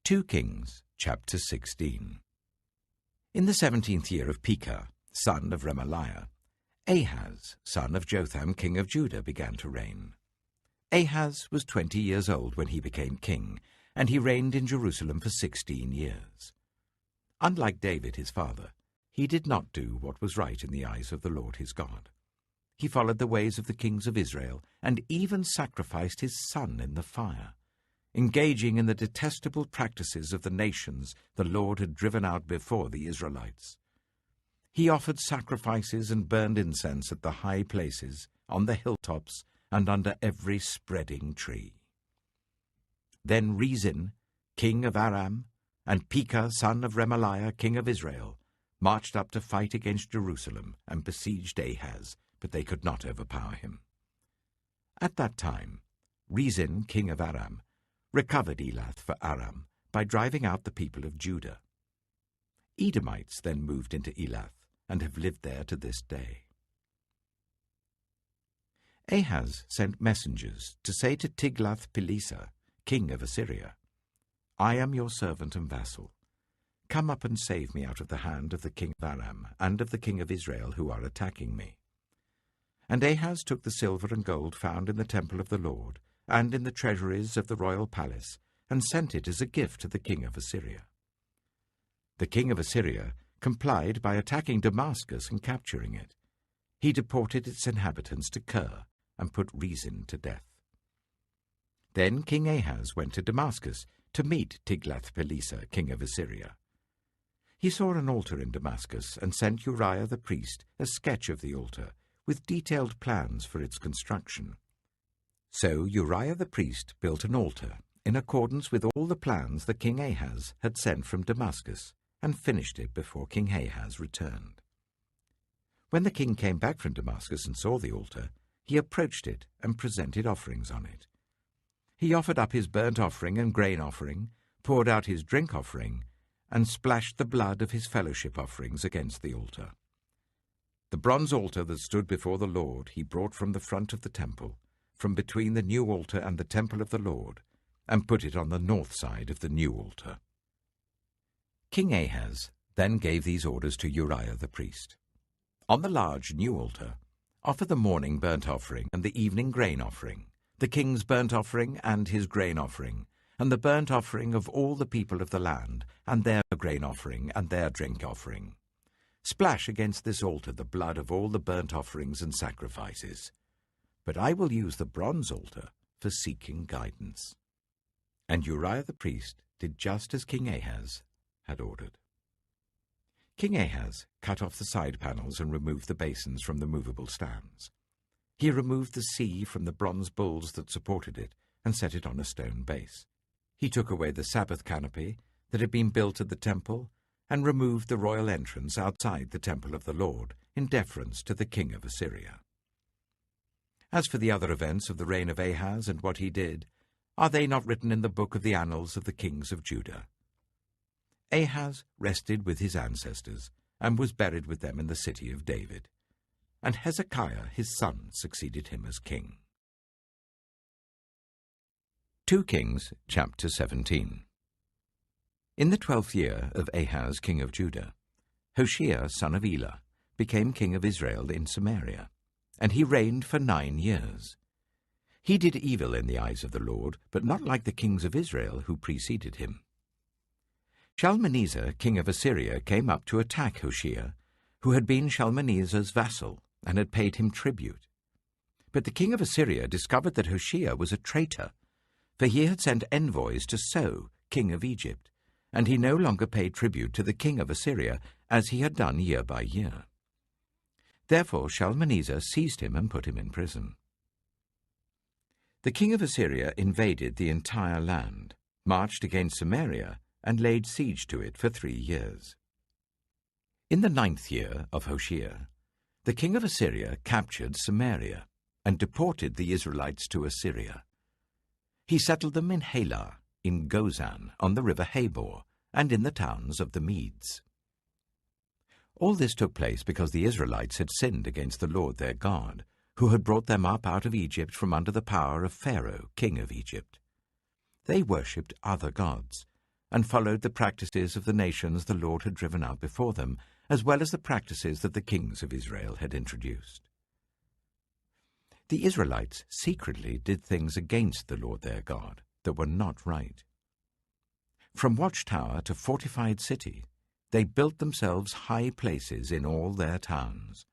2 Kings, chapter 16. In the 17th year of Pekah, son of Remaliah, Ahaz, son of Jotham, king of Judah, began to reign. Ahaz was 20 years old when he became king, and he reigned in Jerusalem for 16 years. Unlike David his father, he did not do what was right in the eyes of the Lord his God. He followed the ways of the kings of Israel, and even sacrificed his son in the fire, engaging in the detestable practices of the nations the Lord had driven out before the Israelites. He offered sacrifices and burned incense at the high places, on the hilltops, and under every spreading tree. Then Rezin, king of Aram, and Pekah, son of Remaliah, king of Israel, marched up to fight against Jerusalem and besieged Ahaz, but they could not overpower him. At that time, Rezin, king of Aram, recovered Elath for Aram by driving out the people of Judah. Edomites then moved into Elath and have lived there to this day. Ahaz sent messengers to say to Tiglath-Pileser, king of Assyria, "I am your servant and vassal. Come up and save me out of the hand of the king of Aram and of the king of Israel who are attacking me." And Ahaz took the silver and gold found in the temple of the Lord and in the treasuries of the royal palace, and sent it as a gift to the king of Assyria. The king of Assyria complied by attacking Damascus and capturing it. He deported its inhabitants to Kir and put Rezin to death. Then King Ahaz went to Damascus to meet Tiglath-Pileser, king of Assyria. He saw an altar in Damascus and sent Uriah the priest a sketch of the altar, with detailed plans for its construction. So Uriah the priest built an altar in accordance with all the plans that King Ahaz had sent from Damascus, and finished it before King Ahaz returned. When the king came back from Damascus and saw the altar, he approached it and presented offerings on it. He offered up his burnt offering and grain offering, poured out his drink offering, and splashed the blood of his fellowship offerings against the altar. The bronze altar that stood before the Lord he brought from the front of the temple, from between the new altar and the temple of the Lord, and put it on the north side of the new altar. King Ahaz then gave these orders to Uriah the priest. On the large new altar, offer the morning burnt offering and the evening grain offering, the king's burnt offering and his grain offering, and the burnt offering of all the people of the land, and their grain offering and their drink offering. Splash against this altar the blood of all the burnt offerings and sacrifices. But I will use the bronze altar for seeking guidance." And Uriah the priest did just as King Ahaz had ordered. King Ahaz cut off the side panels and removed the basins from the movable stands. He removed the sea from the bronze bulls that supported it and set it on a stone base. He took away the Sabbath canopy that had been built at the temple and removed the royal entrance outside the temple of the Lord in deference to the king of Assyria. As for the other events of the reign of Ahaz and what he did, are they not written in the book of the annals of the kings of Judah? Ahaz rested with his ancestors and was buried with them in the city of David, and Hezekiah his son succeeded him as king. 2 Kings, chapter 17. In the 12th year of Ahaz, king of Judah, Hoshea, son of Elah, became king of Israel in Samaria, and he reigned for 9 years. He did evil in the eyes of the Lord, but not like the kings of Israel who preceded him. Shalmaneser, king of Assyria, came up to attack Hoshea, who had been Shalmaneser's vassal and had paid him tribute. But the king of Assyria discovered that Hoshea was a traitor, for he had sent envoys to So, king of Egypt, and he no longer paid tribute to the king of Assyria, as he had done year by year. Therefore Shalmaneser seized him and put him in prison. The king of Assyria invaded the entire land, marched against Samaria, and laid siege to it for 3 years. In the 9th year of Hoshea, the king of Assyria captured Samaria and deported the Israelites to Assyria. He settled them in Halah, in Gozan, on the river Habor, and in the towns of the Medes. All this took place because the Israelites had sinned against the Lord their God, who had brought them up out of Egypt from under the power of Pharaoh, king of Egypt. They worshipped other gods, and followed the practices of the nations the Lord had driven out before them, as well as the practices that the kings of Israel had introduced. The Israelites secretly did things against the Lord their God that were not right. From watchtower to fortified city, they built themselves high places in all their towns.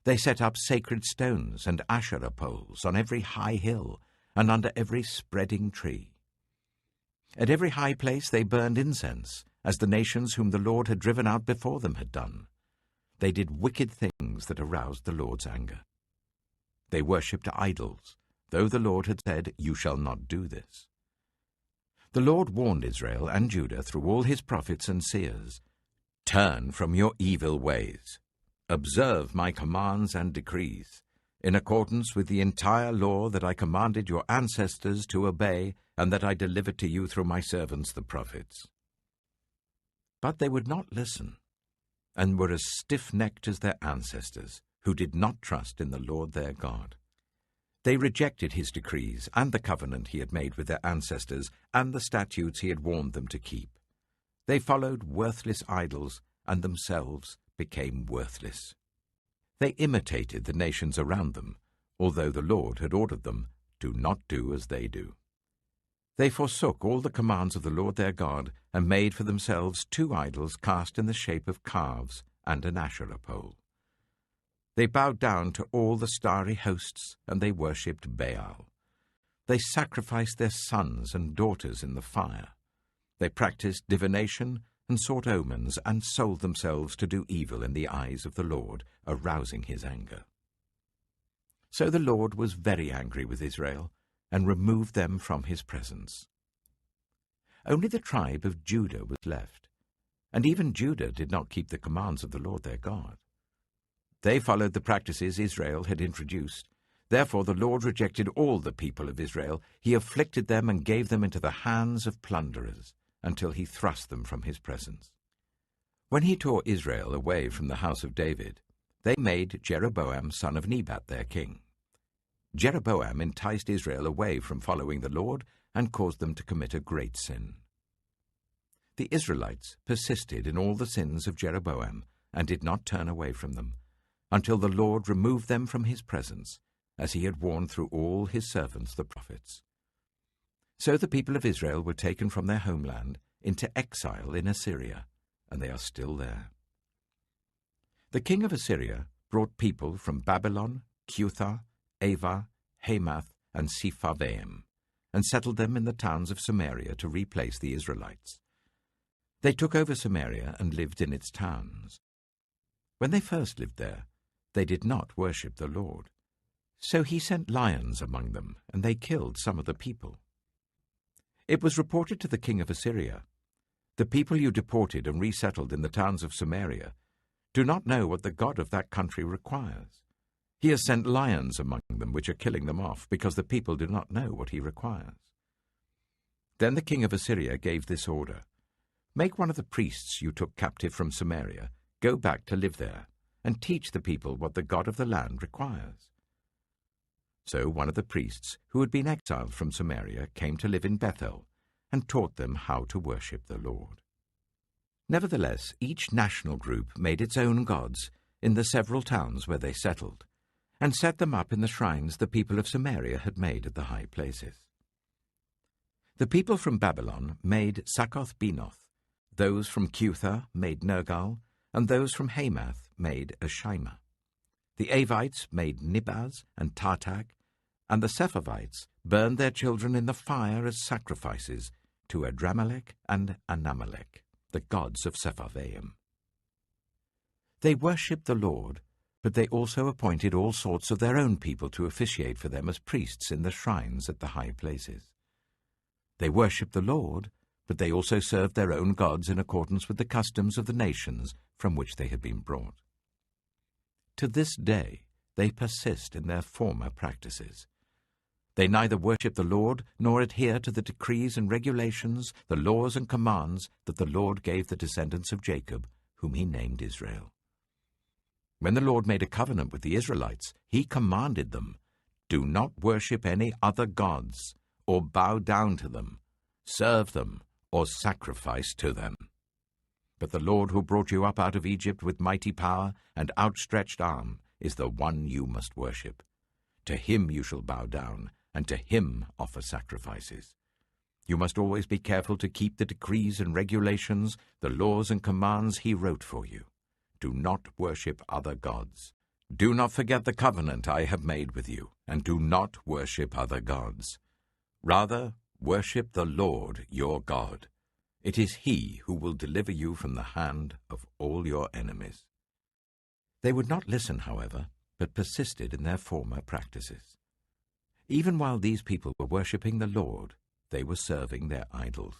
They set up sacred stones and Asherah poles on every high hill and under every spreading tree. At every high place they burned incense, as the nations whom the Lord had driven out before them had done. They did wicked things that aroused the Lord's anger. They worshipped idols, though the Lord had said, "You shall not do this." The Lord warned Israel and Judah through all his prophets and seers, "Turn from your evil ways. Observe my commands and decrees, in accordance with the entire law that I commanded your ancestors to obey and that I delivered to you through my servants the prophets." But they would not listen, and were as stiff-necked as their ancestors, who did not trust in the Lord their God. They rejected his decrees and the covenant he had made with their ancestors and the statutes he had warned them to keep. They followed worthless idols and themselves became worthless. They imitated the nations around them, although the Lord had ordered them, "Do not do as they do." They forsook all the commands of the Lord their God and made for themselves 2 idols cast in the shape of calves and an Asherah pole. They bowed down to all the starry hosts, and they worshipped Baal. They sacrificed their sons and daughters in the fire. They practiced divination and sought omens and sold themselves to do evil in the eyes of the Lord, arousing his anger. So the Lord was very angry with Israel and removed them from his presence. Only the tribe of Judah was left, and even Judah did not keep the commands of the Lord their God. They followed the practices Israel had introduced. Therefore the Lord rejected all the people of Israel. He afflicted them and gave them into the hands of plunderers, until he thrust them from his presence. When he tore Israel away from the house of David, they made Jeroboam son of Nebat their king. Jeroboam enticed Israel away from following the Lord and caused them to commit a great sin. The Israelites persisted in all the sins of Jeroboam and did not turn away from them, until the Lord removed them from his presence, as he had warned through all his servants the prophets. So the people of Israel were taken from their homeland into exile in Assyria, and they are still there. The king of Assyria brought people from Babylon, Cuthah, Ava, Hamath, and Sepharvaim, and settled them in the towns of Samaria to replace the Israelites. They took over Samaria and lived in its towns. When they first lived there, they did not worship the Lord. So he sent lions among them, and they killed some of the people. It was reported to the king of Assyria, "The people you deported and resettled in the towns of Samaria do not know what the God of that country requires. He has sent lions among them, which are killing them off, because the people do not know what he requires." Then the king of Assyria gave this order: "Make one of the priests you took captive from Samaria go back to live there, and teach the people what the God of the land requires." So one of the priests who had been exiled from Samaria came to live in Bethel and taught them how to worship the Lord. Nevertheless, each national group made its own gods in the several towns where they settled, and set them up in the shrines the people of Samaria had made at the high places. The people from Babylon made Succoth-Benoth, those from Cuthah made Nergal, and those from Hamath made Ashima. The Avites made Nibaz and Tartak, and the Sepharvites burned their children in the fire as sacrifices to Adramelech and Anamelech, the gods of Sepharvaim. They worshipped the Lord, but they also appointed all sorts of their own people to officiate for them as priests in the shrines at the high places. They worshipped the Lord, but they also served their own gods in accordance with the customs of the nations from which they had been brought. To this day they persist in their former practices. They neither worship the Lord nor adhere to the decrees and regulations, the laws and commands that the Lord gave the descendants of Jacob, whom he named Israel. When the Lord made a covenant with the Israelites, he commanded them, "Do not worship any other gods, or bow down to them, serve them, or sacrifice to them. But the Lord who brought you up out of Egypt with mighty power and outstretched arm is the one you must worship. To him you shall bow down, and to him offer sacrifices. You must always be careful to keep the decrees and regulations, the laws and commands he wrote for you. Do not worship other gods. Do not forget the covenant I have made with you, and do not worship other gods. Rather, worship the Lord your God. It is he who will deliver you from the hand of all your enemies. They would not listen, however, but persisted in their former practices. Even while these people were worshipping the Lord, they were serving their idols.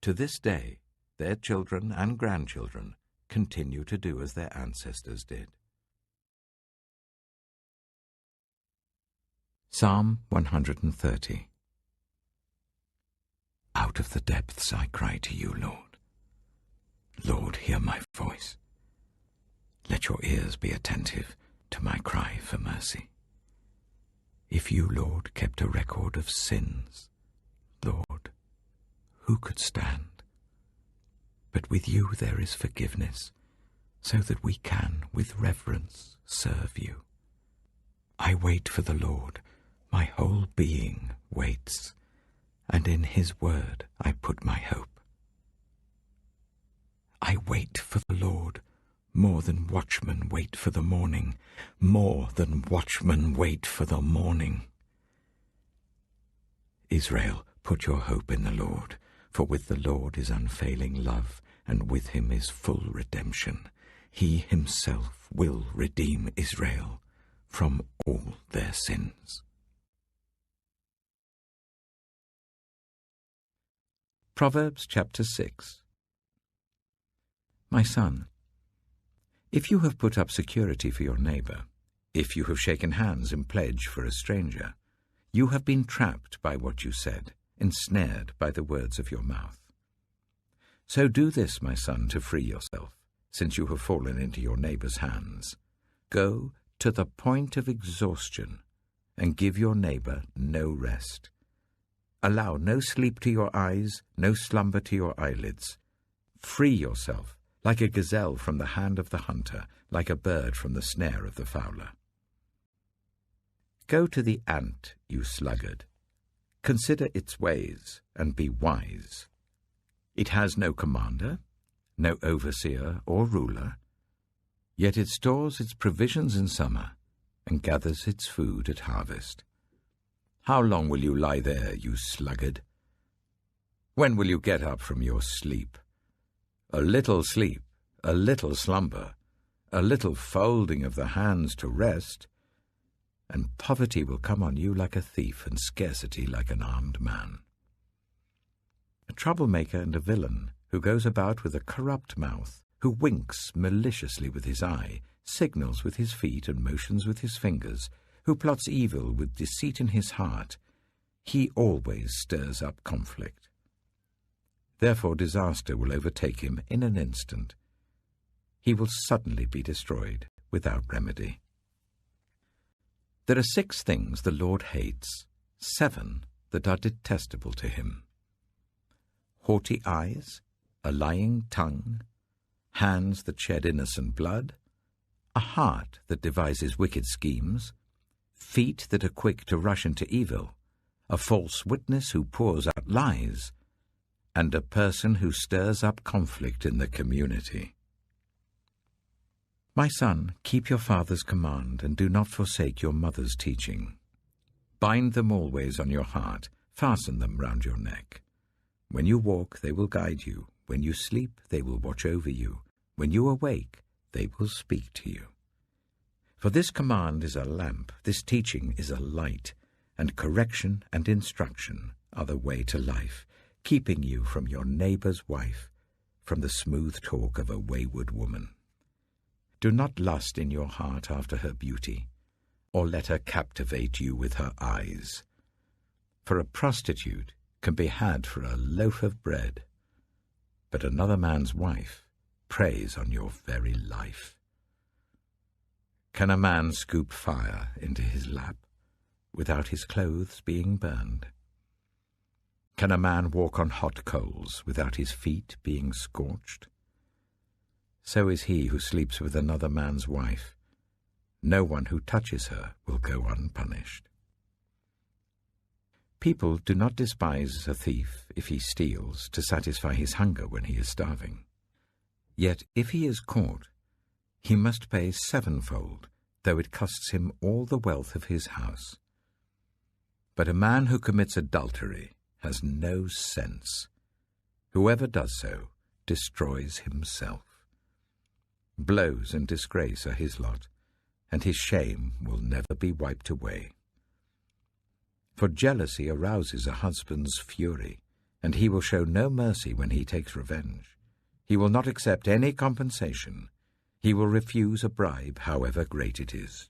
To this day, their children and grandchildren continue to do as their ancestors did. Psalm 130. Out of the depths I cry to you, Lord. Lord, hear my voice. Let your ears be attentive to my cry for mercy. If you, Lord, kept a record of sins, Lord, who could stand? But with you there is forgiveness, so that we can, with reverence, serve you. I wait for the Lord, my whole being waits, and in his word I put my hope. I wait for the Lord, more than watchmen wait for the morning, more than watchmen wait for the morning. Israel, put your hope in the Lord, for with the Lord is unfailing love, and with him is full redemption. He himself will redeem Israel from all their sins. Proverbs chapter 6. My son, if you have put up security for your neighbor, if you have shaken hands in pledge for a stranger, you have been trapped by what you said, ensnared by the words of your mouth. So do this, my son, to free yourself, since you have fallen into your neighbor's hands. Go to the point of exhaustion and give your neighbor no rest. Allow no sleep to your eyes, no slumber to your eyelids. Free yourself, like a gazelle from the hand of the hunter, like a bird from the snare of the fowler. Go to the ant, you sluggard. Consider its ways, and be wise. It has no commander, no overseer or ruler, yet it stores its provisions in summer, and gathers its food at harvest. How long will you lie there, you sluggard? When will you get up from your sleep? A little sleep, a little slumber, a little folding of the hands to rest, and poverty will come on you like a thief, and scarcity like an armed man. A troublemaker and a villain, who goes about with a corrupt mouth, who winks maliciously with his eye, signals with his feet and motions with his fingers, who plots evil with deceit in his heart, he always stirs up conflict. Therefore disaster will overtake him in an instant. He will suddenly be destroyed without remedy. There are 6 things the Lord hates, 7 that are detestable to him: haughty eyes, a lying tongue, hands that shed innocent blood, a heart that devises wicked schemes, feet that are quick to rush into evil, a false witness who pours out lies, and a person who stirs up conflict in the community. My son, keep your father's command, and do not forsake your mother's teaching. Bind them always on your heart, fasten them round your neck. When you walk, they will guide you. When you sleep, they will watch over you. When you awake, they will speak to you. For this command is a lamp, this teaching is a light, and correction and instruction are the way to life, keeping you from your neighbor's wife, from the smooth talk of a wayward woman. Do not lust in your heart after her beauty, or let her captivate you with her eyes. For a prostitute can be had for a loaf of bread, but another man's wife preys on your very life. Can a man scoop fire into his lap without his clothes being burned? Can a man walk on hot coals without his feet being scorched? So is he who sleeps with another man's wife. No one who touches her will go unpunished. People do not despise a thief if he steals to satisfy his hunger when he is starving. Yet if he is caught, he must pay sevenfold, though it costs him all the wealth of his house. But a man who commits adultery has no sense. Whoever does so destroys himself. Blows and disgrace are his lot, and his shame will never be wiped away. For jealousy arouses a husband's fury, and he will show no mercy when he takes revenge. He will not accept any compensation. He will refuse a bribe, however great it is.